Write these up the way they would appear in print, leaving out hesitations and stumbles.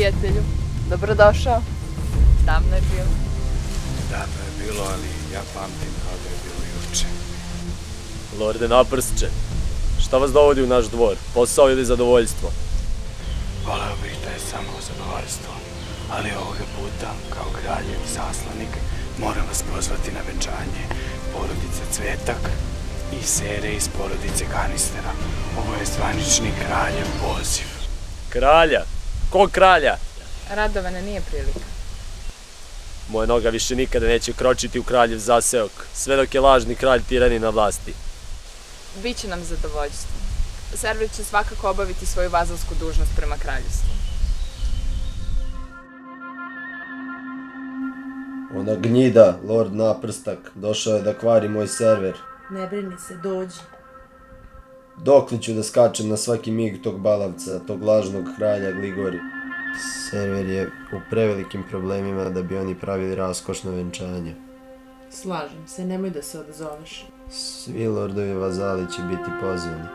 prijatelju. Dobrodošao. Davno je bilo. Davno je bilo, ali ja pamtim kao da je bilo juče. Lorde Naprstče, šta vas dovodi u naš dvor? Posao ili zadovoljstvo? Voleo bih da je samo zadovoljstvo, ali ovoga puta, kao kraljev i zaslanik, moram vas pozvati na venčanje porodice Cvetak i Sere iz porodice Kanistera. Ovo je zvanični kraljev poziv. Kralja? Kog kralja? Radovana nije prilika. Moja noga više nikada neće kročiti u kraljev zaseok, sve dok je lažni kralj tirani na vlasti. Biće nam zadovoljstvo. Server će svakako obaviti svoju vazalsku dužnost prema kraljevstvu. Ona gnjida, Lord Naprstak, došao je da kvari moj server. Ne brini se, dođi. Dokle ću da skačem na svaki mig tog balavca, tog lažnog kralja Gligori. Server je u prevelikim problemima da bi oni pravili raskošno venčanje. Slažem se, nemoj da se odazoveš. Svi lordovi vazali će biti pozvani.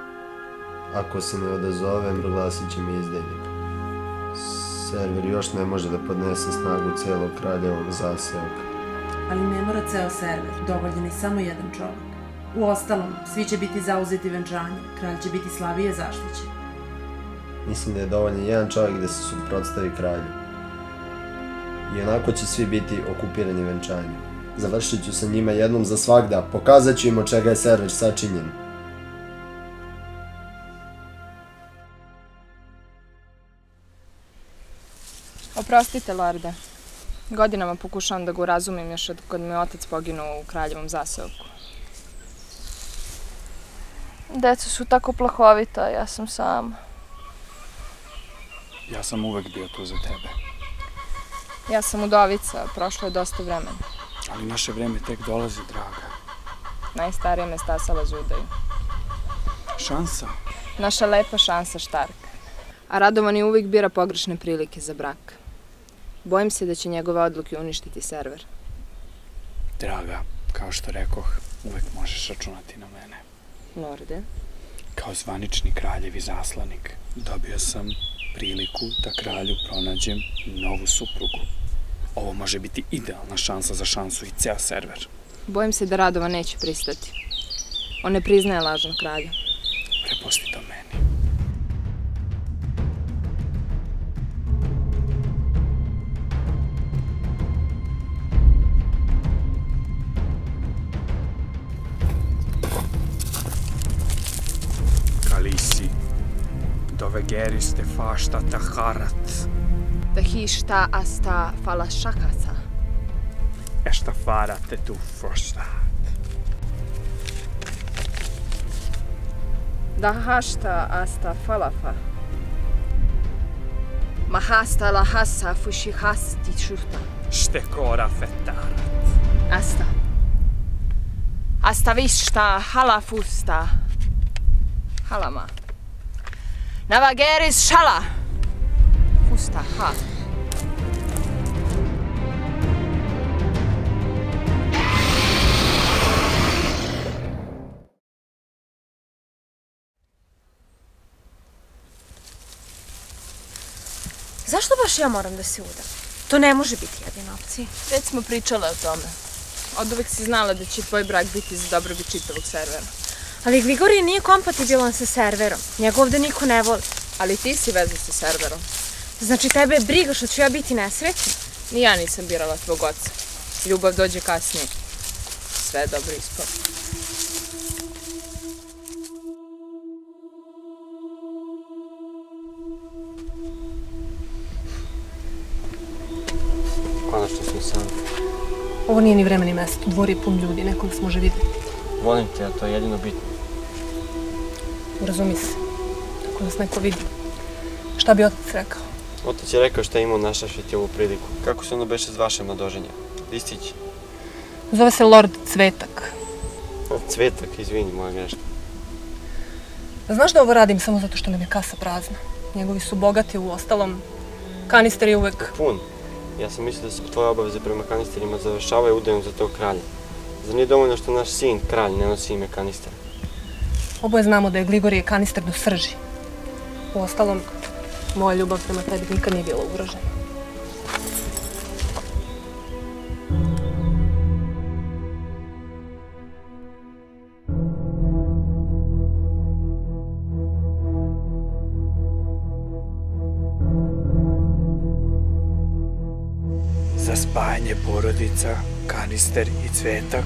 Ako se ne odazovem, proglasit će me izdajnikom. Server još ne može da podnese snagu celog kraljevog zaseoka. Ali ne mora ceo server, dovoljen je samo jedan čovjek. Uostalom, svi će biti zauzeti venčanje, kralj će biti slabije zaštićen. Mislim da je dovoljan jedan čovjek da se suprotstavi kralju. I onako će svi biti okupirani venčanjem. Završit ću sa njima jednom za svagda, pokazat ću im od čega je server sačinjen. Oprostite, lorde. Godinama pokušavam da ga urazumim još od kod mi je otac poginuo u kraljevom zaseoku. Deca su tako plahovita, ja sam sama. Ja sam uvek bio tu za tebe. Ja sam udovica, prošlo je dosta vremena. Ali naše vreme tek dolazi, draga. Najstarija me stasala za udaju. Šansa? Naša lepa šansa Štarka. A Radovani uvijek bira pogrešne prilike za brak. Bojim se da će njegove odluke uništiti server. Draga, kao što rekoh, uvek možeš računati na mene. Lorde? Kao zvanični kraljevi zaslanik, dobio sam priliku da kralju pronađem novu suprugu. Ovo može biti idealna šansa za šansu i ceo server. Bojim se da Radovan neće pristati. On ne priznaje lažnog kralja. Prepusti to meni. Kalisi, dovegeris te fašta taharat. Tahishta asta falashakasa. Esta fara te tu fostat. Dahashta asta falafa. Mahasta lahasa fushihasti shurta. Štekora fetarat. Asta. Asta vishta halafusta. Halama. Navageris shala. Fusta ha. Zašto baš ja moram da se udam? To ne može biti jedina opcija. Već smo pričale o tome. Od uvek si znala da će tvoj brak biti za dobrobit čitavog servera. Ali Gligorije nije kompatibilan sa serverom. Njega ovde niko ne voli. Ali ti si vezan sa serverom. Znači tebe je briga što ću ja biti nesrećna? Ni ja nisam birala tvog oca. Ljubav dođe kasnije. Sve je dobro ispalo. Konačno smo sami. Ovo nije ni vreme ni mesto, dvor je pun ljudi, nekog se može vidjeti. Volim te, a to je jedino bitno. Urazumi se, ako nas neko vidi. Šta bi otac rekao? Otac je rekao šta je imao našašiti ovu priliku. Kako se ono beše s vašem nadoženja? Listić? Zove se Lord Cvetak. Cvetak, izvini, moja greška. Znaš da ovo radim samo zato što nam je kasa prazna? Njegovi su bogati, u ostalom. Kanister je uvek... Pun. Ja sam mislio da se tvoje obaveze prema kanisterima završavaju udajom za tog kralja. Zar nije dovoljno što naš sin, kralj, ne nosi ime kanistera? Oboje znamo da je Gligorije kanister do srži. U ostalom, Moja ljubav prema tebi nikad nije bila ugrožena. Za spajanje porodica, kanister i cvetak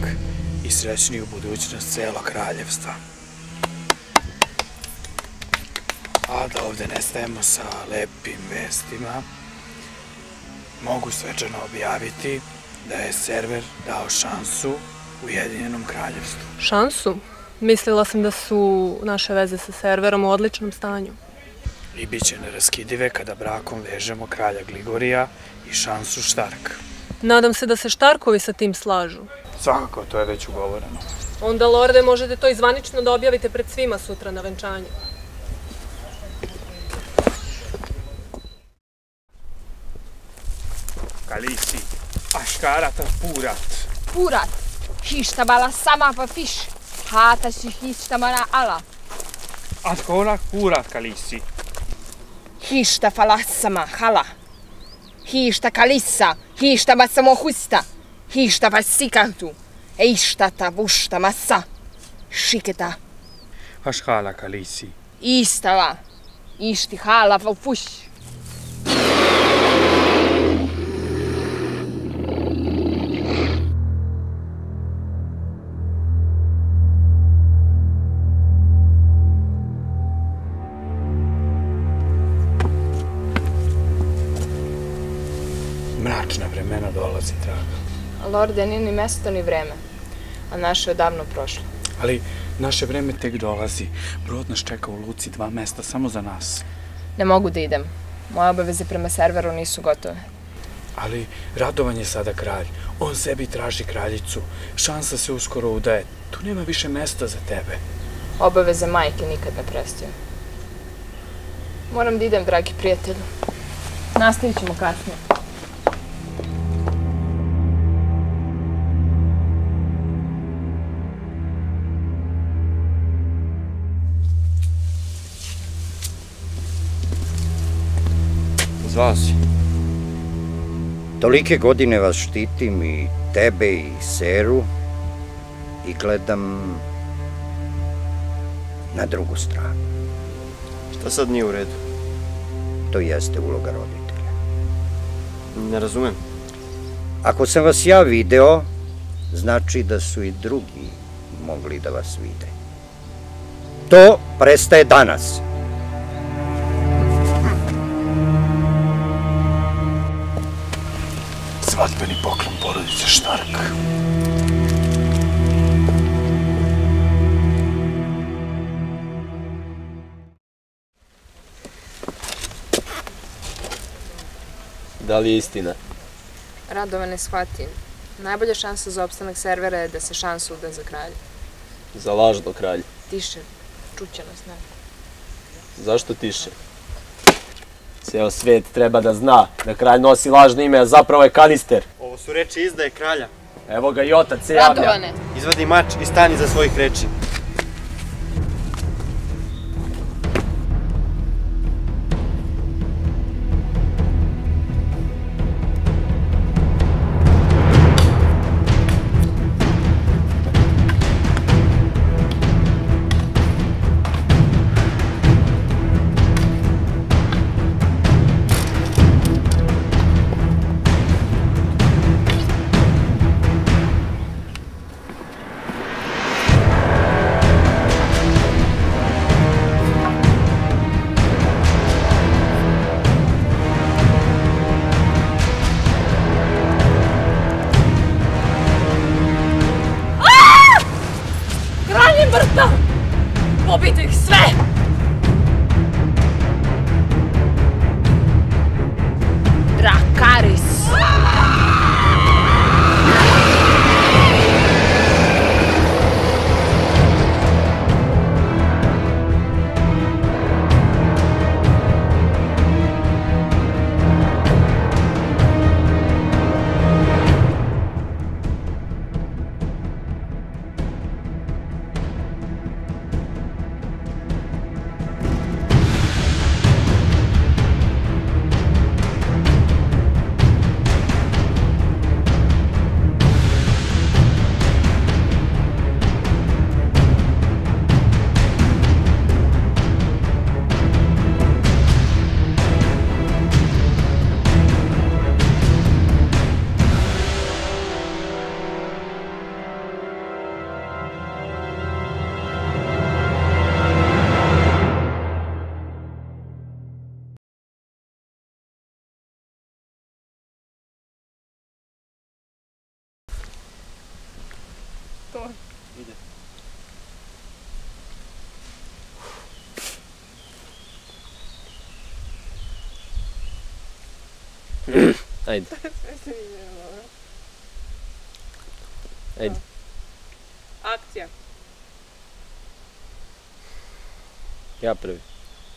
i srećniju budućnost celo kraljevstva. A da ovde ne stajemo sa lepim vestima, mogu svečano objaviti da je server dao šansu Ujedinjenom kraljevstvu. Šansu? Mislila sam da su naše veze sa serverom u odličnom stanju. I bit će neraskidive kada brakom vežemo kralja Gligorija i šansu Štark. Nadam se da se Štarkovi sa tim slažu. Svakako, to je već ugovoreno. Onda, lorde, možete to i zvanično da objavite pred svima sutra na venčanju. Kalisi, Aškarata Purat. Purat, hišta bala sama pa fiš, hata si hišta mana ala. Atkora Purat, Kalisi. Hišta falasama hala. Hišta kalissa, hišta masamo husta, hišta vasikatu, eishta ta vušta masa, šiketa. Ašhala, Kalisi. Istava, išti hala va puš. Mračna vremena dolazi, draga. Lorde, nije ni mesto ni vreme, a naše je odavno prošlo. Ali naše vreme tek dolazi. Brod nas čeka u luci, 2 mesta samo za nas. Ne mogu da idem. Moje obaveze prema serveru nisu gotove. Ali Radovan je sada kralj. On sebi traži kraljicu. Šansa se uskoro udaje. Tu nema više mesta za tebe. Obaveze majke nikad ne prestaju. Moram da idem, dragi prijatelju. Nastavit ćemo kasnije. Zvao si. Tolike godine vas štitim, i tebe i Seru, i gledam na drugu stranu. Šta sad nije u redu? To jeste uloga roditelja. Ne razumem. Ako sam vas ja video, znači da su i drugi mogli da vas vide. To prestaje danas. Svadbeni poklon porodice Štark. Da li je istina? Radovan ne shvati. Najbolja šansa za opstanak servera je da se šansa uda za kralja. Za lažno kralje. Tiše, čuće nas ne. Zašto tiše? Ceo svet treba da zna da kralj nosi lažno ime, a zapravo je kanister. Ovo su reči izdaje kralja. Evo ga i otac se javlja. Radovane! Izvadi mač i stani za svojih reči. Pobite ih sve! Drakaris! Ide. Ajde. Ajde. Akcija. Ja prvi.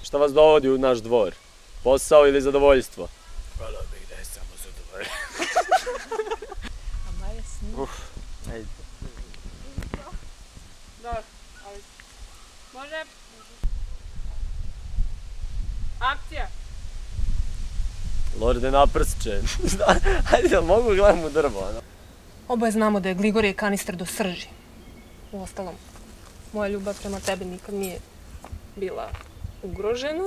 Šta vas dovodi u naš dvor? Posao ili zadovoljstvo? Volao bih da je samo zadovoljstvo. Ajde. Dobro, ali... Može? Akcija. Lorde napršće. Ajde, mogu gledam u drvo. Oboje znamo da je Gligorije kanister do srži. Uostalom, moja ljubav prema tebi nikad nije bila ugrožena.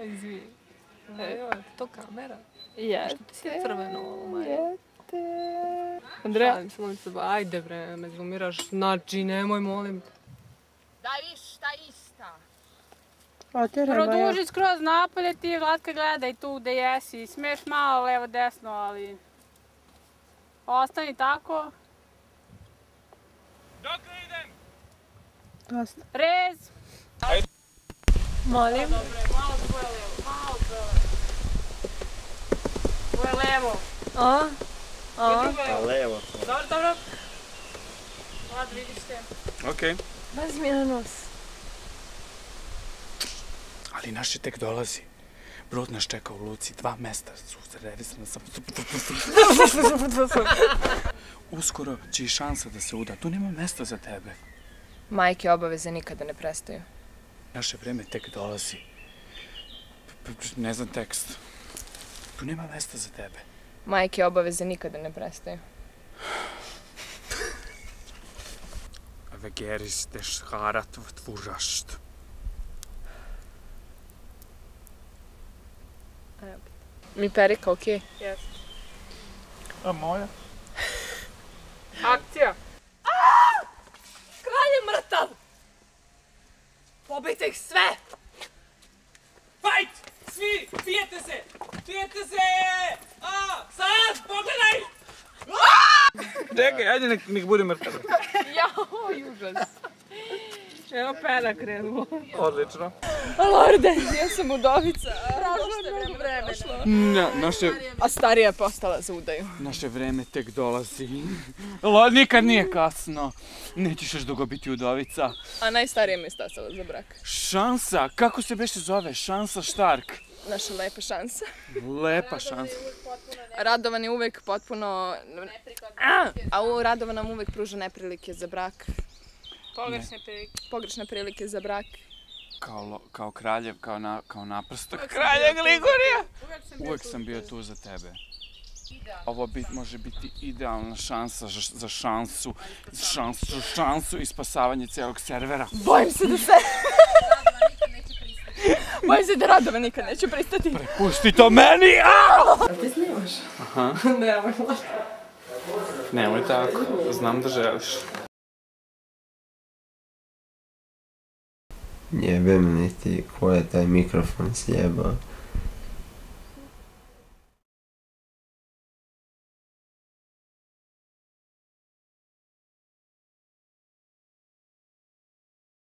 Izvini. Evo, to kamera. Što ti si crveno ovo, Marija? Andreja? Ajde bre, me zumiraš. Znači, nemoj, molim. Daj viš, šta ista? Produži skroz napolje, ti glatka gledaj tu gde jesi. Smiješ malo levo desno, ali... Ostani tako. Dokle idem? Dosta. Rez! Molim. Dobre, malo tvoje levo, malo tvoje levo. Tvoje levo. Levo. Dobro, dobro. Vlad, vidiš se. Okej. Bazi mi na nos. Ali naš je tek dolazi. Brod nas čeka u luci, 2 mesta su rezervisana samo... Uskoro će i šansa da se uda, tu nema mesta za tebe. Majke obaveze nikada ne prestaju. Naše vreme tek dolazi. Ne znam tekst. Tu nema mesta za tebe. Majke obaveze nikada ne prestaju. Vegeris des harat tvurašt. Mi perika, okej? Jes. A moja? Akcija. Kralj je mrtav! Pobijte ih sve! Fajt! Svi! Pijete se! Pijete se! Sad! Pogledaj! Čekaj, ajde nek bude mrtav. Jao, užas. Evo peda krenulo. Odlično. Lorde, ja sam udovica. Prošlo vreme. A starija je postala za udaju. Naše vreme tek dolazi. Nikad nije kasno. Nećeš još dugo biti udovica. A najstarija mi je stasala za brak. Šansa, kako se beše zove? Šansa Štark. Naša lepa šansa. Lepa šansa. Radovan je uvek potpuno... Radovan nam uvek pruža neprilike za brak. Pogrešne prilike. Pogrešne prilike za brak. Kao kraljev, kao naprstak. Kralja Gligorija! Uvek sam bio tu za tebe. Ovo može biti idealna šansa za šansu i spasavanje celog servera. Bojim se da se... Bojim se da Radovan nikad neće pristati. Prepusti to meni! Ti snimaš? Aha. Nemoj. Nemoj tako, znam da želiš. Jebem li ti ko je taj mikrofon sjebao.